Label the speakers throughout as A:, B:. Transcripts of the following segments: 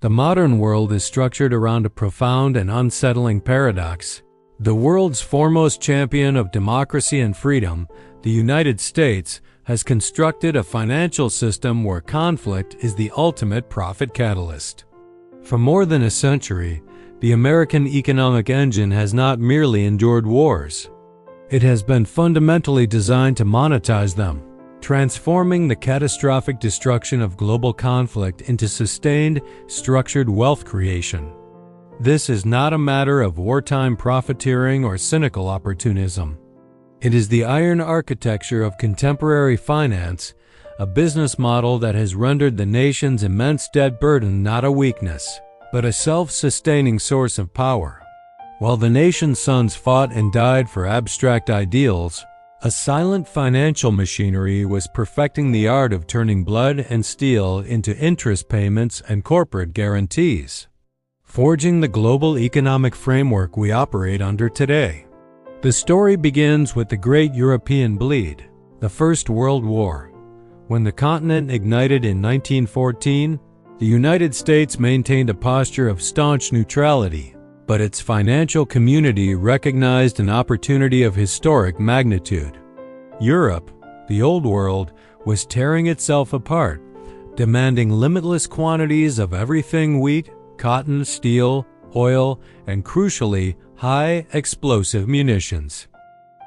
A: The modern world is structured around a profound and unsettling paradox. The world's foremost champion of democracy and freedom, the United States, has constructed a financial system where conflict is the ultimate profit catalyst. For more than a century, the American economic engine has not merely endured wars. It has been fundamentally designed to monetize them, transforming the catastrophic destruction of global conflict into sustained, structured wealth creation. This is not a matter of wartime profiteering or cynical opportunism. It is the iron architecture of contemporary finance, a business model that has rendered the nation's immense debt burden not a weakness, but a self-sustaining source of power. While the nation's sons fought and died for abstract ideals, a silent financial machinery was perfecting the art of turning blood and steel into interest payments and corporate guarantees, forging the global economic framework we operate under today. The story begins with the Great European Bleed, the First World War. When the continent ignited in 1914, the United States maintained a posture of staunch neutrality, but its financial community recognized an opportunity of historic magnitude. Europe, the Old World, was tearing itself apart, demanding limitless quantities of everything: wheat, cotton, steel, oil, and crucially, high explosive munitions.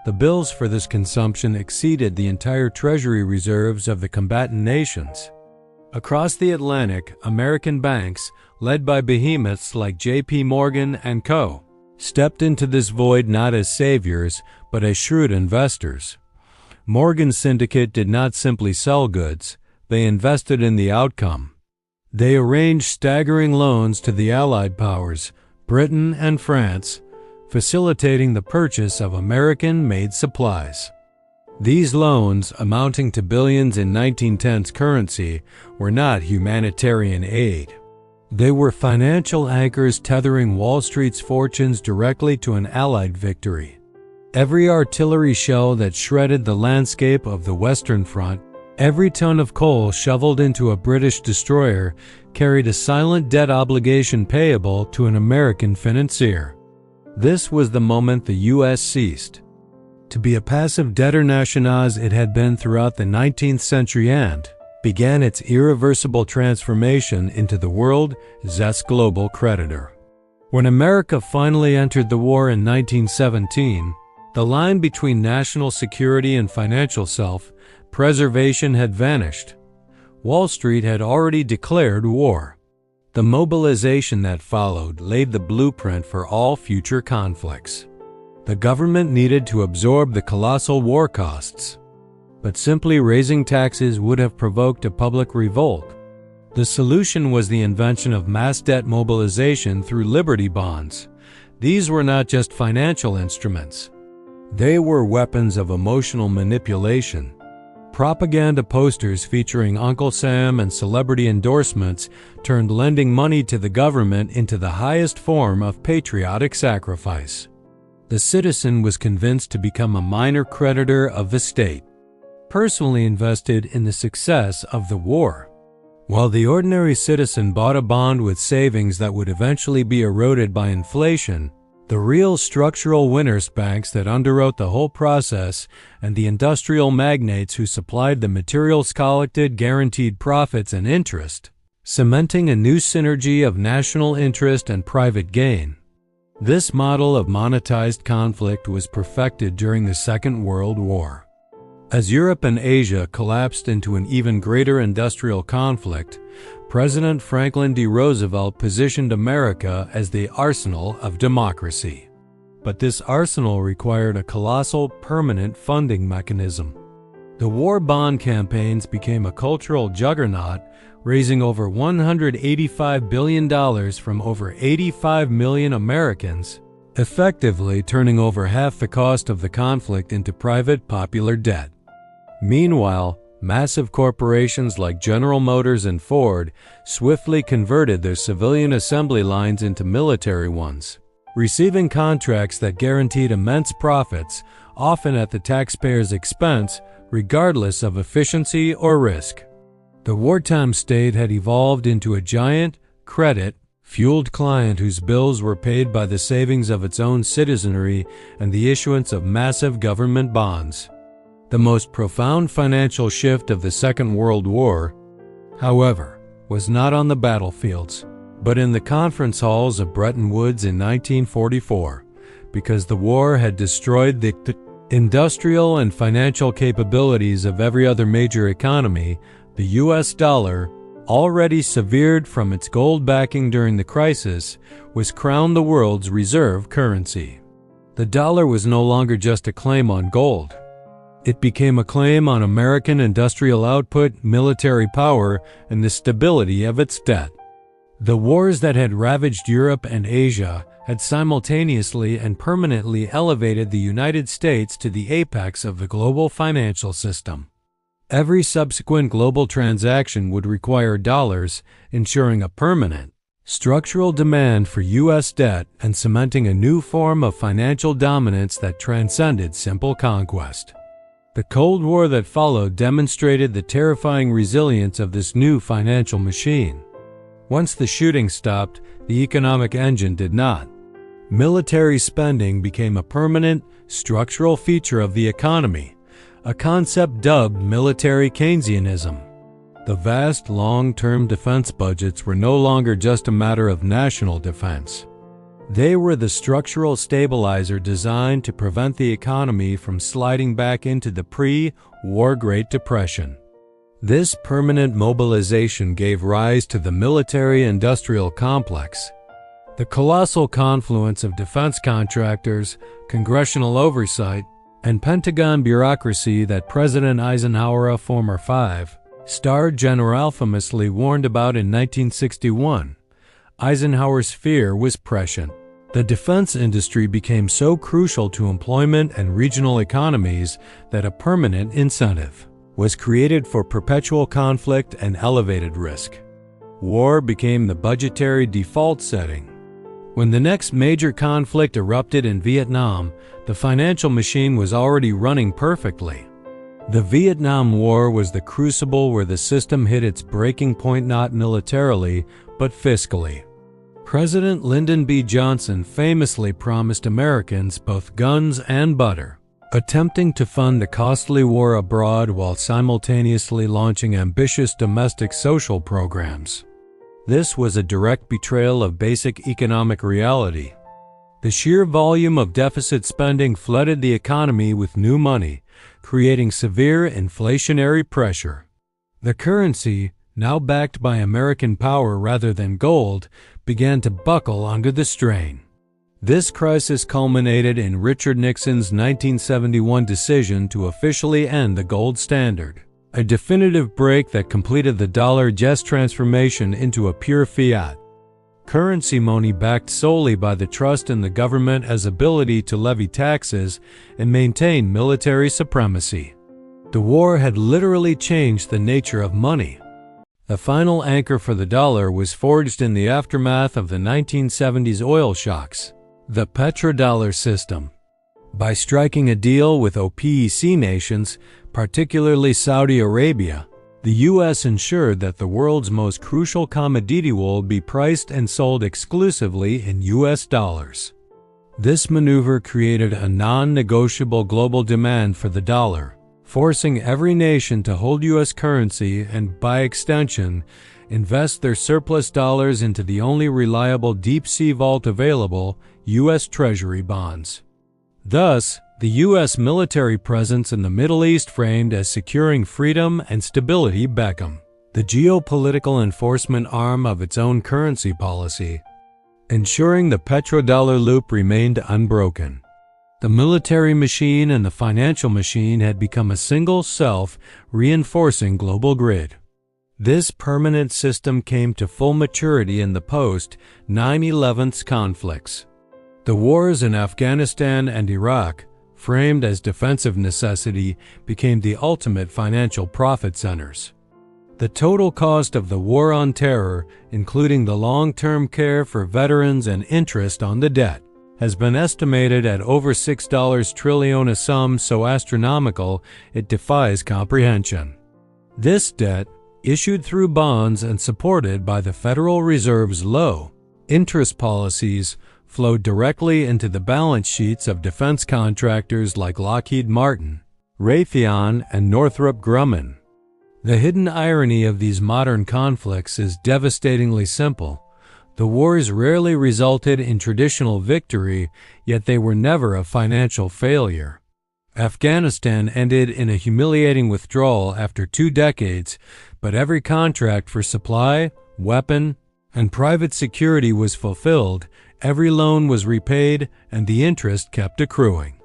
A: The bills for this consumption exceeded the entire treasury reserves of the combatant nations. Across the Atlantic, American banks, led by behemoths like J.P. Morgan and Co., stepped into this void not as saviors, but as shrewd investors. Morgan's syndicate did not simply sell goods, they invested in the outcome. They arranged staggering loans to the Allied powers, Britain and France, facilitating the purchase of American-made supplies. These loans, amounting to billions in 1910's currency, were not humanitarian aid. They were financial anchors tethering Wall Street's fortunes directly to an Allied victory. Every artillery shell that shredded the landscape of the Western Front, every ton of coal shoveled into a British destroyer, carried a silent debt obligation payable to an American financier. This was the moment the U.S. ceased to be a passive debtor national as it had been throughout the 19th century and began its irreversible transformation into the world's global creditor. When America finally entered the war in 1917, the line between national security and financial self-preservation had vanished. Wall Street had already declared war. The mobilization that followed laid the blueprint for all future conflicts. The government needed to absorb the colossal war costs, but simply raising taxes would have provoked a public revolt. The solution was the invention of mass debt mobilization through Liberty bonds. These were not just financial instruments. They were weapons of emotional manipulation. Propaganda posters featuring Uncle Sam and celebrity endorsements turned lending money to the government into the highest form of patriotic sacrifice. The citizen was convinced to become a minor creditor of the state, personally invested in the success of the war. While the ordinary citizen bought a bond with savings that would eventually be eroded by inflation, the real structural winners, banks that underwrote the whole process, and the industrial magnates who supplied the materials collected guaranteed profits and interest, cementing a new synergy of national interest and private gain. This model of monetized conflict was perfected during the Second World War. As Europe and Asia collapsed into an even greater industrial conflict, President Franklin D. Roosevelt positioned America as the arsenal of democracy. But this arsenal required a colossal, permanent funding mechanism. The war bond campaigns became a cultural juggernaut, raising over $185 billion from over 85 million Americans, effectively turning over half the cost of the conflict into private popular debt. Meanwhile, massive corporations like General Motors and Ford swiftly converted their civilian assembly lines into military ones, receiving contracts that guaranteed immense profits, often at the taxpayer's expense, regardless of efficiency or risk. The wartime state had evolved into a giant, credit-fueled client whose bills were paid by the savings of its own citizenry and the issuance of massive government bonds. The most profound financial shift of the Second World War, however, was not on the battlefields, but in the conference halls of Bretton Woods in 1944, because the war had destroyed the industrial and financial capabilities of every other major economy. The U.S. dollar, already severed from its gold backing during the crisis, was crowned the world's reserve currency. The dollar was no longer just a claim on gold. It became a claim on American industrial output, military power, and the stability of its debt. The wars that had ravaged Europe and Asia had simultaneously and permanently elevated the United States to the apex of the global financial system. Every subsequent global transaction would require dollars, ensuring a permanent, structural demand for U.S. debt and cementing a new form of financial dominance that transcended simple conquest. The Cold War that followed demonstrated the terrifying resilience of this new financial machine. Once the shooting stopped, the economic engine did not. Military spending became a permanent, structural feature of the economy, a concept dubbed military Keynesianism. The vast long-term defense budgets were no longer just a matter of national defense. They were the structural stabilizer designed to prevent the economy from sliding back into the pre-war Great Depression. This permanent mobilization gave rise to the military-industrial complex, the colossal confluence of defense contractors, congressional oversight, and Pentagon bureaucracy that President Eisenhower, a former five-star general, famously warned about in 1961. Eisenhower's fear was prescient. The defense industry became so crucial to employment and regional economies that a permanent incentive was created for perpetual conflict and elevated risk. War became the budgetary default setting. When the next major conflict erupted in Vietnam, the financial machine was already running perfectly. The Vietnam War was the crucible where the system hit its breaking point not militarily, but fiscally. President Lyndon B. Johnson famously promised Americans both guns and butter, attempting to fund the costly war abroad while simultaneously launching ambitious domestic social programs. This was a direct betrayal of basic economic reality. The sheer volume of deficit spending flooded the economy with new money, creating severe inflationary pressure. The currency, now backed by American power rather than gold, began to buckle under the strain. This crisis culminated in Richard Nixon's 1971 decision to officially end the gold standard, a definitive break that completed the dollar-just transformation into a pure fiat currency money backed solely by the trust in the government as ability to levy taxes and maintain military supremacy. The war had literally changed the nature of money. The final anchor for the dollar was forged in the aftermath of the 1970s oil shocks, the petrodollar system. By striking a deal with OPEC nations, particularly Saudi Arabia, the U.S. ensured that the world's most crucial commodity would be priced and sold exclusively in U.S. dollars. This maneuver created a non-negotiable global demand for the dollar, forcing every nation to hold U.S. currency and, by extension, invest their surplus dollars into the only reliable deep-sea vault available, U.S. Treasury bonds. Thus, the U.S. military presence in the Middle East framed as securing freedom and stability became the geopolitical enforcement arm of its own currency policy, ensuring the petrodollar loop remained unbroken. The military machine and the financial machine had become a single self-reinforcing global grid. This permanent system came to full maturity in the post-9/11 conflicts. The wars in Afghanistan and Iraq, framed as defensive necessity, became the ultimate financial profit centers. The total cost of the war on terror, including the long-term care for veterans and interest on the debt, has been estimated at over $6 trillion, a sum so astronomical it defies comprehension. This debt, issued through bonds and supported by the Federal Reserve's low interest policies, flowed directly into the balance sheets of defense contractors like Lockheed Martin, Raytheon, and Northrop Grumman. The hidden irony of these modern conflicts is devastatingly simple. The wars rarely resulted in traditional victory, yet they were never a financial failure. Afghanistan ended in a humiliating withdrawal after 2 decades, but every contract for supply, weapon, and private security was fulfilled, every loan was repaid, and the interest kept accruing.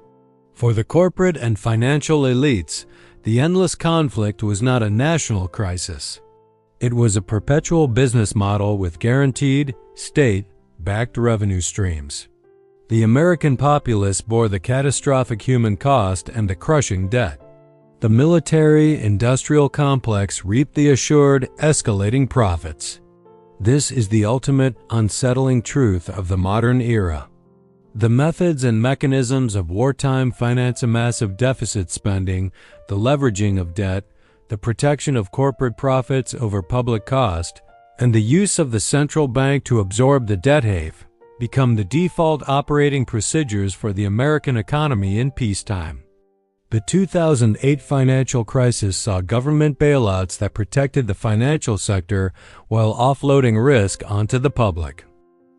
A: For the corporate and financial elites, the endless conflict was not a national crisis. It was a perpetual business model with guaranteed, state-backed revenue streams. The American populace bore the catastrophic human cost and the crushing debt. The military-industrial complex reaped the assured, escalating profits. This is the ultimate, unsettling truth of the modern era. The methods and mechanisms of wartime finance a massive deficit spending, the leveraging of debt, the protection of corporate profits over public cost, and the use of the central bank to absorb the debt have become the default operating procedures for the American economy in peacetime. The 2008 financial crisis saw government bailouts that protected the financial sector while offloading risk onto the public.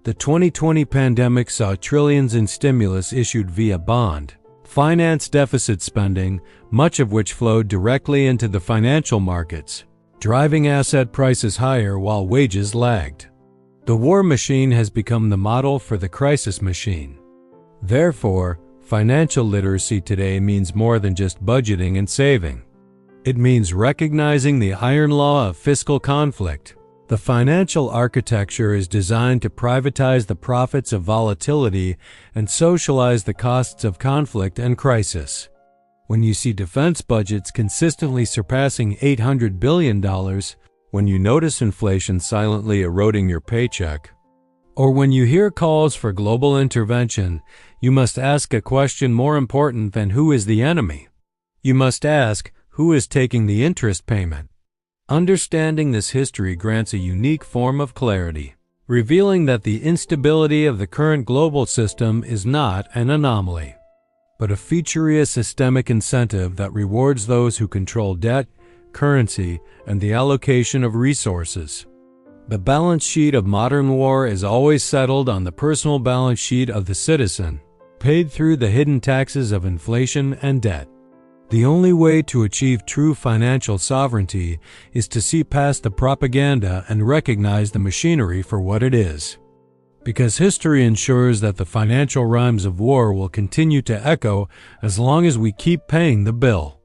A: The 2020 pandemic saw trillions in stimulus issued via bond finance deficit spending, much of which flowed directly into the financial markets, driving asset prices higher while wages lagged. The war machine has become the model for the crisis machine. Therefore, financial literacy today means more than just budgeting and saving. It means recognizing the iron law of fiscal conflict. The financial architecture is designed to privatize the profits of volatility and socialize the costs of conflict and crisis. When you see defense budgets consistently surpassing $800 billion, when you notice inflation silently eroding your paycheck, or when you hear calls for global intervention, you must ask a question more important than who is the enemy. You must ask, who is taking the interest payment? Understanding this history grants a unique form of clarity, revealing that the instability of the current global system is not an anomaly, but a feature, a systemic incentive that rewards those who control debt, currency, and the allocation of resources. The balance sheet of modern war is always settled on the personal balance sheet of the citizen, paid through the hidden taxes of inflation and debt. The only way to achieve true financial sovereignty is to see past the propaganda and recognize the machinery for what it is. Because history ensures that the financial rhymes of war will continue to echo as long as we keep paying the bill.